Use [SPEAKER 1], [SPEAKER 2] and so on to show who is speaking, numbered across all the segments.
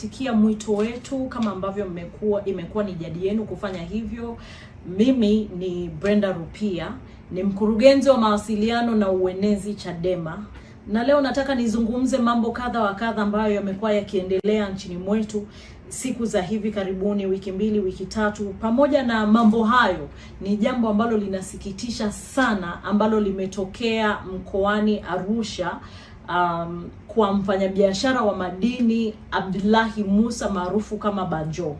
[SPEAKER 1] kuitikia mwito wetu kama ambavyo imekuwa ni jadi yenu kufanya hivyo. Mimi ni Brenda Rupia, ni mkurugenzi wa mawasiliano na uenezi Chadema, na leo nataka nizungumze mambo kadha wa kadha ambayo yamekuwa yakiendelea nchini mwetu siku za hivi karibuni, wiki mbili, wiki tatu. Pamoja na mambo hayo, ni jambo ambalo linasikitisha sana ambalo limetokea mkoani Arusha kwa mfanyabiashara wa madini Abdullahi Musa maarufu kama Banjo,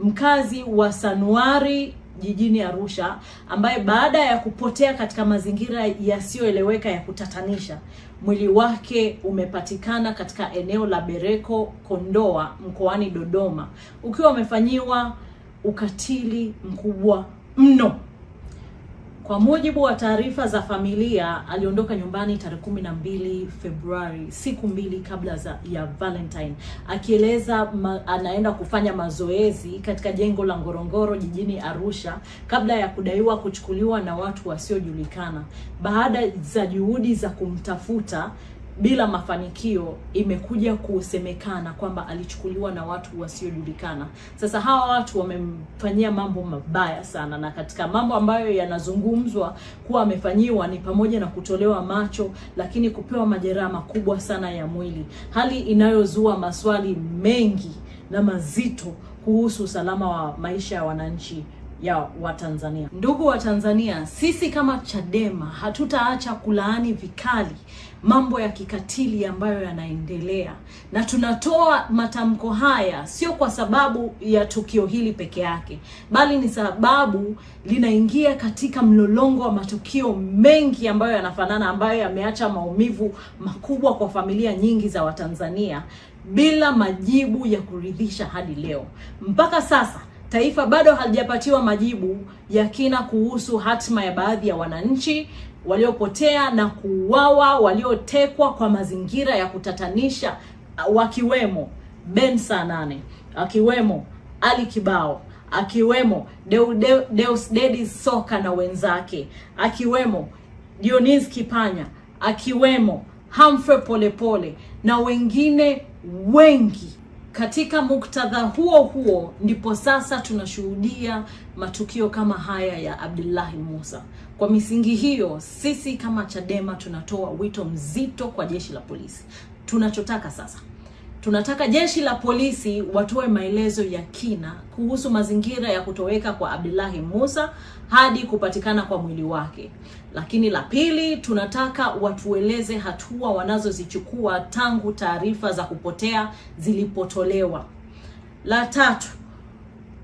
[SPEAKER 1] mkazi wa Sanuari jijini Arusha, ambaye baada ya kupotea katika mazingira yasiyoeleweka ya kutatanisha, mwili wake umepatikana katika eneo la Bereko Kondoa mkoani Dodoma, ukiwa umefanyiwa ukatili mkubwa mno. Kwa mujibu wa taarifa za familia, aliondoka nyumbani tarehe 12 Februari, siku mbili kabla ya Valentine, akieleza anaenda kufanya mazoezi katika jengo la Ngorongoro jijini Arusha kabla ya kudaiwa kuchukuliwa na watu wasiojulikana. Baada za juhudi za kumtafuta bila mafanikio, imekuja kusemekana kwamba alichukuliwa na watu wasiojulikana. Sasa hawa watu wamemfanyia mambo mabaya sana, na katika mambo ambayo yanazungumzwa kuwa amefanyiwa ni pamoja na kutolewa macho, lakini kupewa majeraha makubwa sana ya mwili, hali inayozua maswali mengi na mazito kuhusu usalama wa maisha ya wananchi wa Tanzania. Ndugu wa Tanzania, sisi kama Chadema hatutaacha kulaani vikali mambo ya kikatili ambayo yanaendelea, na tunatoa matamko haya sio kwa sababu ya tukio hili peke yake, bali ni sababu linaingia katika mlolongo wa matukio mengi ambayo yanafanana, ambayo yameacha maumivu makubwa kwa familia nyingi za Watanzania bila majibu ya kuridhisha hadi leo. Mpaka sasa taifa bado halijapatiwa majibu ya kina kuhusu hatima ya baadhi ya wananchi waliopotea na kuuawa, waliotekwa kwa mazingira ya kutatanisha, wakiwemo Ben Saanane, akiwemo Ali Kibao, akiwemo Deusdedith Soka na wenzake, akiwemo Dionys Kipanya, akiwemo Humphrey Polepole na wengine wengi. Katika muktadha huo ndipo sasa tunashuhudia matukio kama haya ya Abdullahi Musa. Kwa misingi hiyo, sisi kama Chadema tunatoa wito mzito kwa jeshi la polisi. Tunachotaka sasa, tunataka jeshi la polisi watoe maelezo ya kina kuhusu mazingira ya kutoweka kwa Abdullahi Musa hadi kupatikana kwa mwili wake. Lakini la pili, tunataka watueleze hatua wanazozichukua tangu taarifa za kupotea zilipotolewa. La tatu,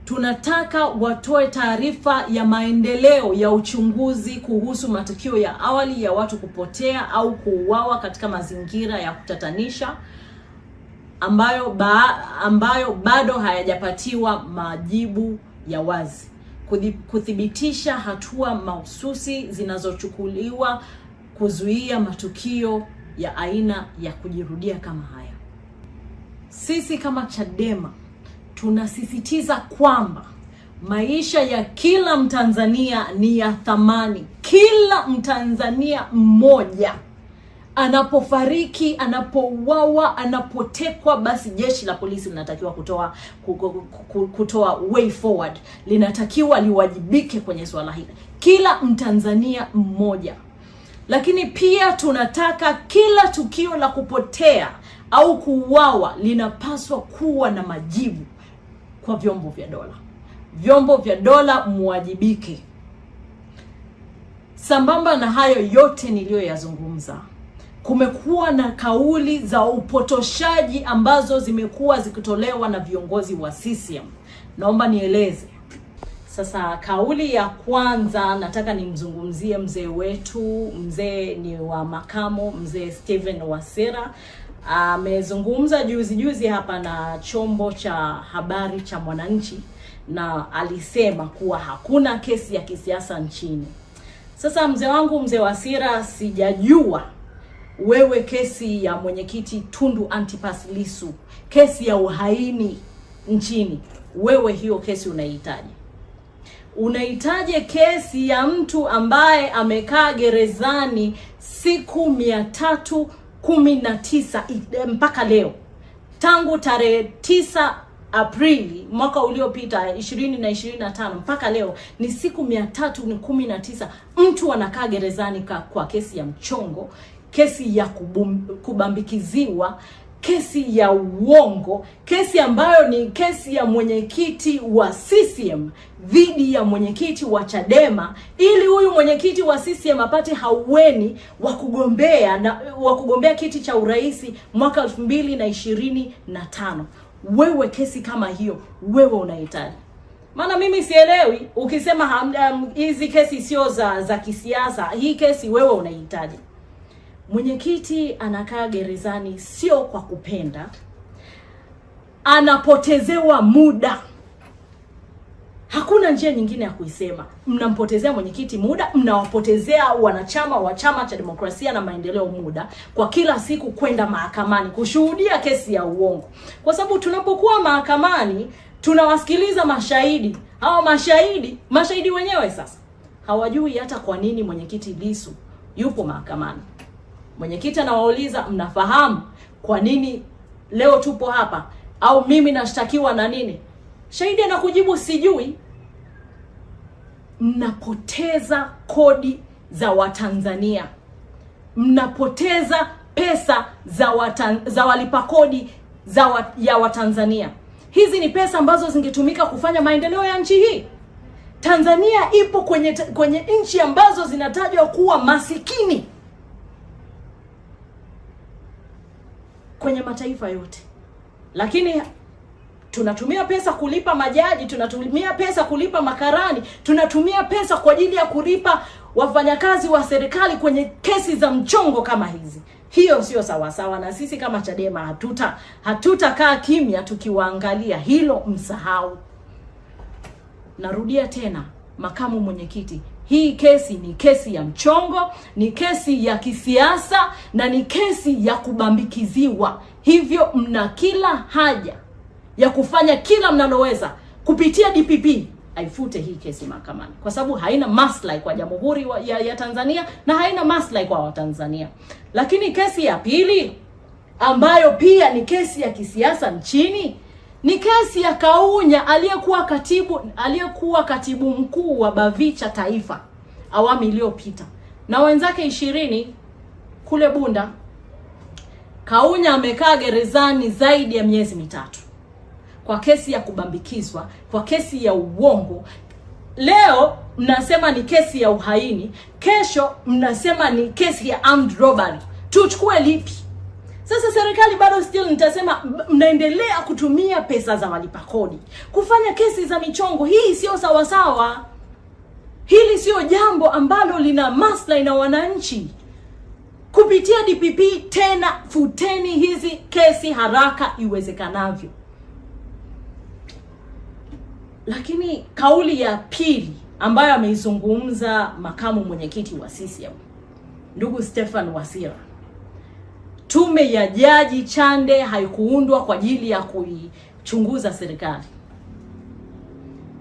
[SPEAKER 1] tunataka watoe taarifa ya maendeleo ya uchunguzi kuhusu matukio ya awali ya watu kupotea au kuuawa katika mazingira ya kutatanisha ambayo bado hayajapatiwa majibu ya wazi, kuthibitisha hatua mahususi zinazochukuliwa kuzuia matukio ya aina ya kujirudia kama haya. Sisi kama Chadema tunasisitiza kwamba maisha ya kila Mtanzania ni ya thamani. Kila Mtanzania mmoja anapofariki, anapouawa, anapotekwa, basi jeshi la polisi linatakiwa kutoa way forward, linatakiwa liwajibike kwenye swala hili, kila Mtanzania mmoja. Lakini pia tunataka kila tukio la kupotea au kuuawa linapaswa kuwa na majibu kwa vyombo vya dola. Vyombo vya dola muwajibike. Sambamba na hayo yote niliyoyazungumza, kumekuwa na kauli za upotoshaji ambazo zimekuwa zikitolewa na viongozi wa CCM. Naomba nieleze. Sasa kauli ya kwanza nataka nimzungumzie mzee wetu, mzee ni wa makamo, mzee Steven Wasira. Amezungumza juzi hapa na chombo cha habari cha Mwananchi, na alisema kuwa hakuna kesi ya kisiasa nchini. Sasa mzee wangu, mzee Wasira, sijajua wewe kesi ya mwenyekiti Tundu Antipas Lissu, kesi ya uhaini nchini, wewe hiyo kesi unahitaji? Unahitaji kesi ya mtu ambaye amekaa gerezani siku 319 mpaka leo tangu tarehe 9 Aprili mwaka uliopita 2025 mpaka leo ni siku 319 mtu anakaa gerezani kwa kesi ya mchongo, kesi ya kubambikiziwa, kesi ya uongo, kesi ambayo ni kesi ya mwenyekiti wa CCM dhidi ya mwenyekiti wa Chadema, ili huyu mwenyekiti wa CCM apate haueni wa kugombea kiti cha urais mwaka 2025. Wewe kesi kama hiyo wewe unahitaji? Maana mimi sielewi ukisema hizi kesi sio za kisiasa, hii kesi wewe unahitaji. Mwenyekiti anakaa gerezani sio kwa kupenda, anapotezewa muda. Hakuna njia nyingine ya kuisema. Mnampotezea mwenyekiti muda, mnawapotezea wanachama wa Chama cha Demokrasia na Maendeleo muda kwa kila siku kwenda mahakamani kushuhudia kesi ya uongo. Kwa sababu tunapokuwa mahakamani tunawasikiliza mashahidi. Hao mashahidi wenyewe sasa hawajui hata kwa nini mwenyekiti Lissu yupo mahakamani. Mwenyekiti anawauliza, mnafahamu kwa nini leo tupo hapa? Au mimi nashtakiwa na nini? Shahidi anakujibu sijui. Mnapoteza kodi za Watanzania. Mnapoteza pesa za walipa kodi ya Watanzania. Hizi ni pesa ambazo zingetumika kufanya maendeleo ya nchi hii. Tanzania ipo kwenye nchi ambazo zinatajwa kuwa masikini kwenye mataifa yote. Lakini tunatumia pesa kulipa majaji, tunatumia pesa kulipa makarani, tunatumia pesa kwa ajili ya kulipa wafanyakazi wa serikali kwenye kesi za mchongo kama hizi. Hiyo sio sawa sawa, na sisi kama Chadema hatutakaa kimya tukiwaangalia. Hilo msahau. Narudia tena, makamu mwenyekiti, hii kesi ni kesi ya mchongo, ni kesi ya kisiasa na ni kesi ya kubambikiziwa. Hivyo mna kila haja ya kufanya kila mnaloweza kupitia DPP aifute hii kesi mahakamani, kwa sababu haina maslahi kwa Jamhuri ya Tanzania na haina maslahi kwa Watanzania. Lakini kesi ya pili ambayo pia ni kesi ya kisiasa nchini ni kesi ya Kaunya aliyekuwa katibu mkuu wa Bavicha Taifa awamu iliyopita na wenzake 20 kule Bunda. Kaunya amekaa gerezani zaidi ya miezi 3 kwa kesi ya kubambikizwa, kwa kesi ya uongo. Leo mnasema ni kesi ya uhaini, kesho mnasema ni kesi ya armed robbery. Tuchukue lipi? Sasa serikali bado still nitasema mnaendelea kutumia pesa za walipa kodi kufanya kesi za michongo. Hii sio sawa sawa. Hili sio jambo ambalo lina maslahi na wananchi. Kupitia DPP tena futeni hizi kesi haraka iwezekanavyo. Lakini kauli ya pili ambayo ameizungumza makamu mwenyekiti wa CCM ndugu Stephen Wasira, tume ya Jaji Chande haikuundwa kwa ajili ya kuichunguza serikali.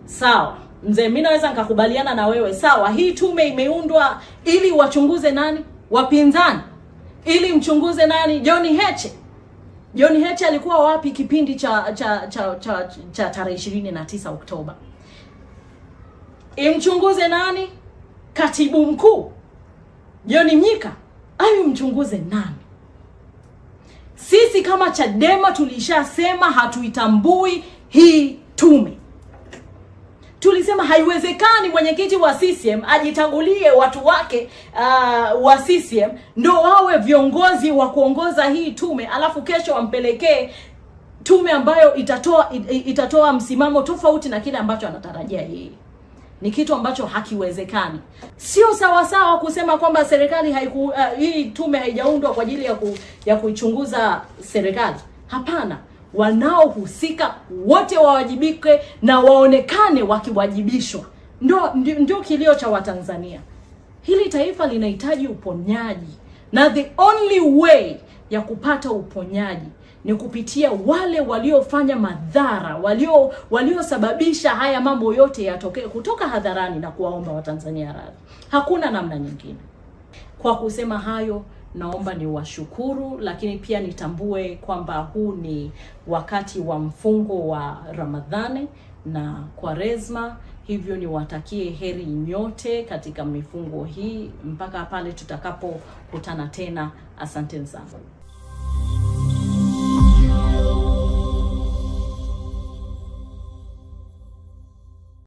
[SPEAKER 1] Sawa, mzee, mimi naweza nikakubaliana na wewe. Sawa, hii tume imeundwa ili wachunguze nani? Wapinzani. Ili mchunguze nani? John Heche. John Heche alikuwa wapi kipindi cha tarehe 29 Oktoba? Imchunguze nani? Katibu mkuu John Mnyika. Ayu mchunguze nani? Sisi kama Chadema tulishasema hatuitambui hii tume. Tulisema haiwezekani mwenyekiti wa CCM ajitangulie watu wake wa CCM ndio wawe viongozi wa kuongoza hii tume, alafu kesho wampelekee tume ambayo itatoa msimamo tofauti na kile ambacho anatarajia yeye. Ni kitu ambacho hakiwezekani. Sio sawa sawa kusema kwamba serikali hii tume haijaundwa kwa ajili ya kuichunguza serikali. Hapana. Wanaohusika wote wawajibike na waonekane wakiwajibishwa. Ndio kilio cha Watanzania. Hili taifa linahitaji uponyaji, na the only way ya kupata uponyaji ni kupitia wale waliofanya madhara, waliosababisha haya mambo yote yatokee, kutoka hadharani na kuwaomba Watanzania radhi. Hakuna namna nyingine. Kwa kusema hayo, naomba niwashukuru, lakini pia nitambue kwamba huu ni wakati wa mfungo wa Ramadhani na Kwaresma, hivyo niwatakie heri nyote katika mifungo hii mpaka pale tutakapokutana tena. Asanteni sana.